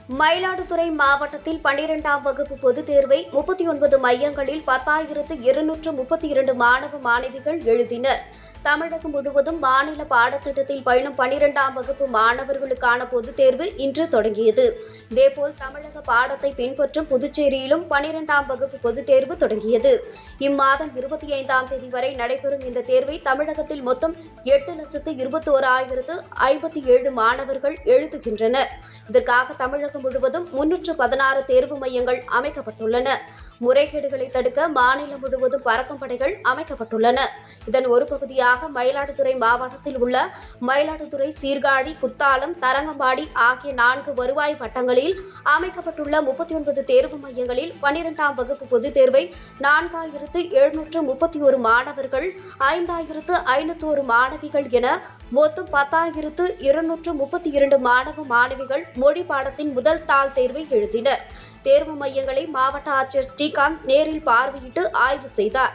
மயிலாடுதுறை மாவட்டத்தில் 12ஆம் வகுப்பு பொதுத் தேர்வை 39 மையங்களில் 10,232 மாணவ மாணவிகள் எழுதினர். தமிழகம் முழுவதும் மாநில பாடத்திட்டத்தில் பயிலும் 12ஆம் வகுப்பு மாணவர்களுக்கான பொதுத் தேர்வு இன்று தொடங்கியது. இதேபோல் தமிழக பாடத்தை பின்பற்றும் புதுச்சேரியிலும் 12ஆம் வகுப்பு பொதுத் தேர்வு தொடங்கியது. இம்மாதம் 25ஆம் தேதி வரை நடைபெறும் இந்த தேர்வை தமிழகத்தில் மொத்தம் 8,11,057 மாணவர்கள் எழுதுகின்றனர். இதற்காக தமிழகம் முழுவதும் 316 தேர்வு மையங்கள் அமைக்கப்பட்டுள்ளன. முறைகேடுகளை தடுக்க மாநிலம் முழுவதும் பறக்கும் படைகள் அமைக்கப்பட்டுள்ளன. இதன் ஒரு பகுதியாக மயிலாடுதுறை மாவட்டத்தில் உள்ள மயிலாடுதுறை, சீர்காழி, குத்தாலம், தரங்கம்பாடி ஆகிய 4 வருவாய் வட்டங்களில் அமைக்கப்பட்டுள்ள 39 தேர்வு மையங்களில் 12ஆம் வகுப்பு பொதுத் தேர்வை 4,731 மாணவர்கள், 5,501 மாணவிகள் என மொத்தம் 10,232 மாணவ மாணவிகள் மொழி பாடத்தின் முதல் தாள் தேர்வை எழுதினர். தேர்வு மையங்களை மாவட்ட ஆட்சியர் ஸ்ரீகாந்த் நேரில் பார்வையிட்டு ஆய்வு செய்தார்.